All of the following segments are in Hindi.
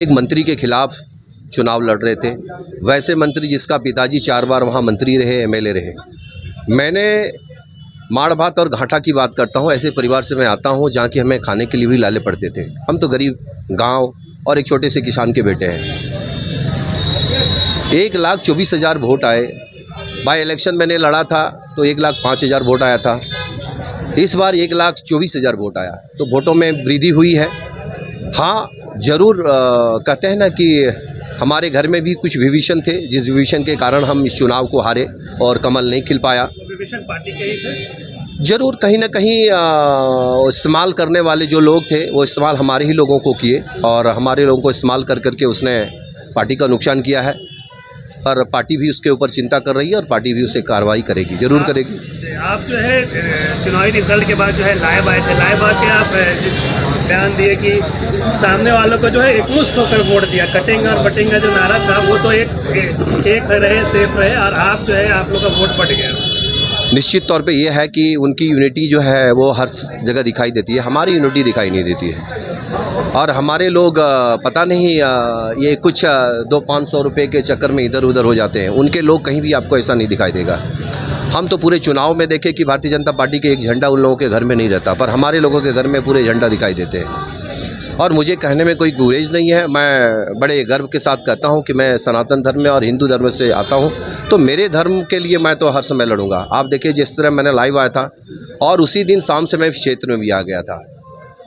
एक मंत्री के खिलाफ चुनाव लड़ रहे थे। वैसे मंत्री जिसका पिताजी 4 बार वहाँ मंत्री रहे, एमएलए रहे। मैंने माड़ भात और घाटा की बात करता हूँ। ऐसे परिवार से मैं आता हूँ जहाँ की हमें खाने के लिए भी लाले पड़ते थे। हम तो गरीब गांव और एक छोटे से किसान के बेटे हैं। 1,24,000 वोट आए। बाई इलेक्शन मैंने लड़ा था तो 1,05,000 वोट आया था। इस बार 1,24,000 वोट आया, तो वोटों में वृद्धि हुई है। हाँ, ज़रूर कहते हैं ना कि हमारे घर में भी कुछ विभीषण थे, जिस विभीषण के कारण हम इस चुनाव को हारे और कमल नहीं खिल पाया। विभीषण पार्टी के ही थे? ज़रूर कहीं ना कहीं इस्तेमाल करने वाले जो लोग थे वो इस्तेमाल हमारे ही लोगों को किए और हमारे लोगों को इस्तेमाल कर करके उसने पार्टी का नुकसान किया है। और पार्टी भी उसके ऊपर चिंता कर रही है और पार्टी भी उसे कार्रवाई करेगी, ज़रूर करेगी। आप जो है चुनावी रिजल्ट के बाद जो है लाइव आए थे, लाइव आके आप जिस बयान दिए कि सामने वालों को जो है एकमुश्त होकर वोट दिया, कटेंगे और बटेंगे जो नारा था वो तो एक रहे, सेफ रहे, और आप जो है आप लोग का वोट बढ़ गया। निश्चित तौर पे ये है कि उनकी यूनिटी जो है वो हर जगह दिखाई देती है, हमारी यूनिटी दिखाई नहीं देती है। और हमारे लोग पता नहीं ये कुछ 200-500 रुपये के चक्कर में इधर उधर हो जाते हैं। उनके लोग कहीं भी आपको ऐसा नहीं दिखाई देगा। हम तो पूरे चुनाव में देखें कि भारतीय जनता पार्टी के एक झंडा उन लोगों के घर में नहीं रहता, पर हमारे लोगों के घर में पूरे झंडा दिखाई देते हैं। और मुझे कहने में कोई गुरेज नहीं है। मैं बड़े गर्व के साथ कहता हूं कि मैं सनातन धर्म में और हिंदू धर्म से आता हूं, तो मेरे धर्म के लिए मैं तो हर समय लड़ूंगा। आप देखिए जिस तरह मैंने लाइव आया था और उसी दिन शाम से मैं क्षेत्र में भी आ गया था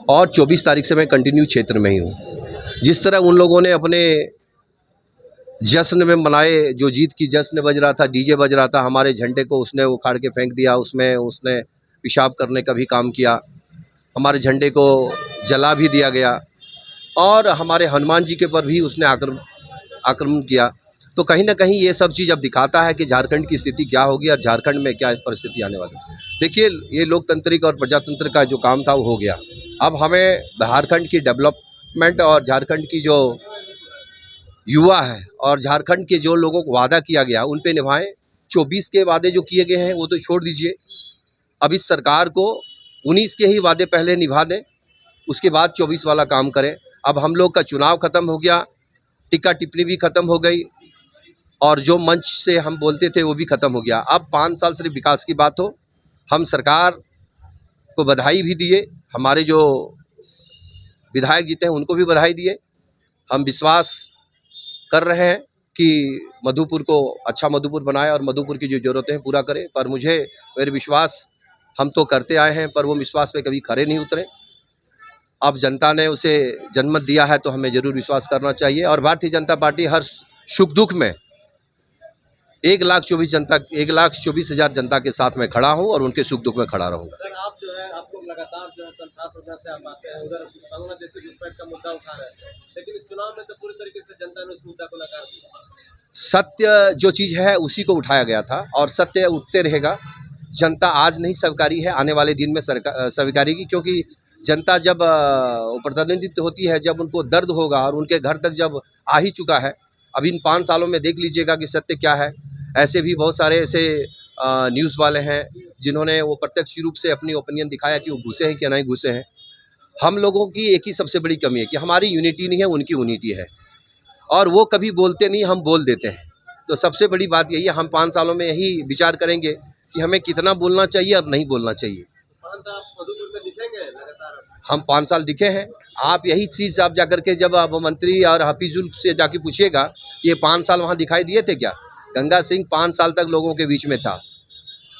और 24 तारीख से मैं कंटिन्यू क्षेत्र में ही हूँ। जिस तरह उन लोगों ने अपने जश्न में मनाए, जो जीत की जश्न बज रहा था, डीजे बज रहा था, हमारे झंडे को उसने उखाड़ के फेंक दिया, उसमें उसने पेशाब करने का भी काम किया, हमारे झंडे को जला भी दिया गया और हमारे हनुमान जी के पर भी उसने आक्रमण किया। तो कहीं ना कहीं ये सब चीज़ अब दिखाता है कि झारखंड की स्थिति क्या होगी और झारखंड में क्या परिस्थिति आने वाली है। देखिए, ये लोकतांत्रिक और प्रजातंत्र का जो काम था वो हो गया। अब हमें झारखंड की डेवलपमेंट और झारखंड की जो युवा है और झारखंड के जो लोगों को वादा किया गया उन पे निभाएं। 24 के वादे जो किए गए हैं वो तो छोड़ दीजिए, अब इस सरकार को 19 के ही वादे पहले निभा दें, उसके बाद 24 वाला काम करें। अब हम लोग का चुनाव ख़त्म हो गया, टिक्का टिप्पणी भी ख़त्म हो गई और जो मंच से हम बोलते थे वो भी ख़त्म हो गया। अब 5 साल सिर्फ विकास की बात हो। हम सरकार को बधाई भी दिए, हमारे जो विधायक जीते हैं उनको भी बधाई दिए। हम विश्वास कर रहे हैं कि मधुपुर को अच्छा मधुपुर बनाए और मधुपुर की जो ज़रूरतें हैं पूरा करें। पर मेरे विश्वास हम तो करते आए हैं, पर वो विश्वास पे कभी खरे नहीं उतरे। अब जनता ने उसे जनमत दिया है तो हमें ज़रूर विश्वास करना चाहिए। और भारतीय जनता पार्टी हर सुख दुख में 1,24,000 जनता के साथ मैं खड़ा हूं और उनके सुख दुख में खड़ा रहूंगा। सर, आप जो है आप लोग लगातार जो है संथाल प्रजा से आप आते हैं, उधर बांग्लादेश से घुसपैठ का मुद्दा उठा रहे हैं, लेकिन इस चुनाव में तो पूरी तरीके से जनता ने उस मुद्दा को नकार दिया। सत्य जो चीज़ है उसी को उठाया गया था और सत्य उठते रहेगा। जनता आज नहीं स्वीकारी है, आने वाले दिन में स्वीकारेगी, क्योंकि जनता जब प्रतिनिधित्व होती है, जब उनको दर्द होगा और उनके घर तक जब आ ही चुका है। अब इन 5 सालों में देख लीजिएगा कि सत्य क्या है। ऐसे भी बहुत सारे ऐसे न्यूज़ वाले हैं जिन्होंने वो प्रत्यक्ष रूप से अपनी ओपिनियन दिखाया कि वो घुसे हैं कि नहीं घुसे हैं। हम लोगों की एक ही सबसे बड़ी कमी है कि हमारी यूनिटी नहीं है, उनकी यूनिटी है और वो कभी बोलते नहीं, हम बोल देते हैं। तो सबसे बड़ी बात यही है, हम 5 सालों में यही विचार करेंगे कि हमें कितना बोलना चाहिए और नहीं बोलना चाहिए। 5 साल मधुपुर में दिखेंगे लगातार? हम 5 साल दिखे हैं। आप यही चीज़ आप जाकर के जब आप मंत्री और हफीजुल से जाके पूछिएगा कि ये 5 साल वहाँ दिखाई दिए थे क्या। गंगा सिंह 5 साल तक लोगों के बीच में था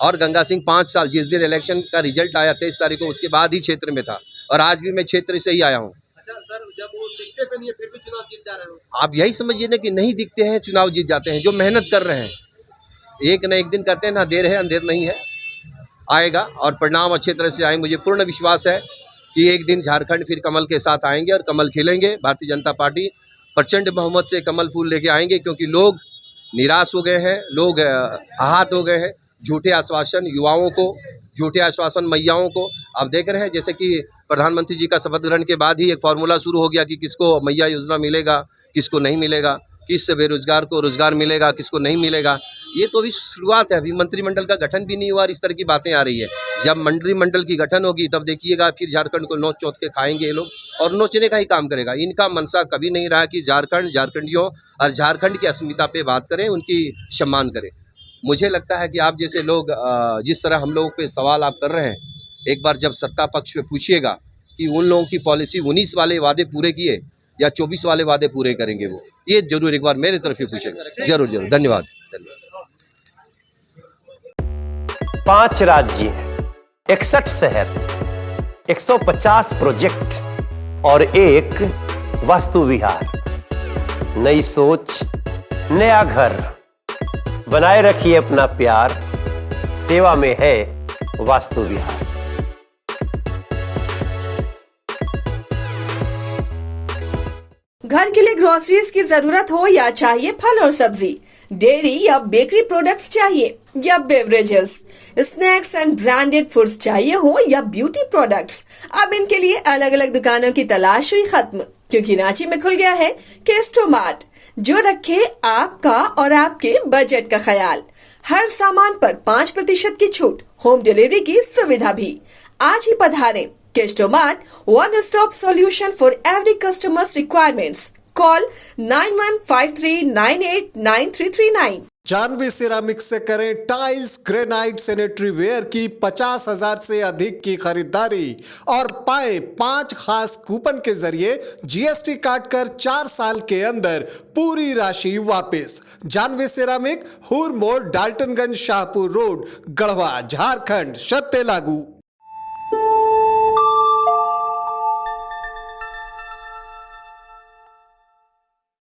और गंगा सिंह 5 साल, जिस दिन इलेक्शन का रिजल्ट आया 23 तारीख को, उसके बाद ही क्षेत्र में था और आज भी मैं क्षेत्र से ही आया हूँ। अच्छा सर, जब वो दिखते पे नहीं है फिर भी चुनाव जीत जा रहे हो? आप यही समझिए ना कि नहीं दिखते हैं चुनाव जीत जाते हैं। जो मेहनत कर रहे हैं, एक न एक दिन कहते हैं ना, देर है अंधेर नहीं है, आएगा और परिणाम अच्छे तरह से आएंगे। मुझे पूर्ण विश्वास है कि एक दिन झारखंड फिर कमल के साथ आएंगे और कमल खिलेंगे। भारतीय जनता पार्टी प्रचंड बहुमत से कमल फूल लेके आएंगे, क्योंकि लोग निराश हो गए हैं, लोग आहत हो गए हैं। झूठे आश्वासन युवाओं को, झूठे आश्वासन मैयाओं को। आप देख रहे हैं जैसे कि प्रधानमंत्री जी का शपथ ग्रहण के बाद ही एक फार्मूला शुरू हो गया कि किसको मैया योजना मिलेगा, किसको नहीं मिलेगा, किस बेरोजगार को रोजगार मिलेगा, किसको नहीं मिलेगा। ये तो अभी शुरुआत है, अभी मंत्रिमंडल का गठन भी नहीं हुआ और इस तरह की बातें आ रही है। जब मंत्रिमंडल की गठन होगी तब देखिएगा फिर झारखंड को नोच चोट के खाएंगे ये लोग और नोचने का ही काम करेगा। इनका मनसा कभी नहीं रहा कि झारखंड, झारखंडियों और झारखंड की अस्मिता पे बात करें, उनकी सम्मान करें। मुझे लगता है कि आप जैसे लोग जिस तरह हम लोगों पे सवाल आप कर रहे हैं, एक बार जब सत्ता पक्ष पे पूछिएगा कि उन लोगों की पॉलिसी 19 वाले वादे पूरे किए या 24 वाले वादे पूरे करेंगे वो, ये जरूर एक बार मेरे तरफ से पूछेंगे। जरूर जरूर, धन्यवाद। 5 राज्य, 61 शहर, 150 प्रोजेक्ट और एक वास्तु विहार। नई सोच, नया घर, बनाए रखिए अपना प्यार, सेवा में है वास्तु विहार। घर के लिए ग्रोसरीज की जरूरत हो या चाहिए फल और सब्जी, डेयरी या बेकरी प्रोडक्ट्स चाहिए या beverages, snacks and branded foods चाहिए हो या ब्यूटी प्रोडक्ट्स, अब इनके लिए अलग अलग दुकानों की तलाश हुई खत्म, क्योंकि रांची में खुल गया है केस्टो मार्ट, जो रखे आपका और आपके बजट का ख्याल। हर सामान पर 5% की छूट, होम डिलीवरी की सुविधा भी। आज ही पधारें Kesto Mart, one stop solution for every customer's requirements. Call 9153989339. Janvi Ceramic से करें टाइल्स, ग्रेनाइट, सैनिटरी वेयर की 50,000 से अधिक की खरीदारी और पाए 5 खास कूपन के जरिए जीएसटी काटकर 4 साल के अंदर पूरी राशि वापस। जानवी सिरामिक, हुर मोड़, डाल्टनगंज, शाहपुर रोड, गढ़वा, झारखंड। शर्तें लागू।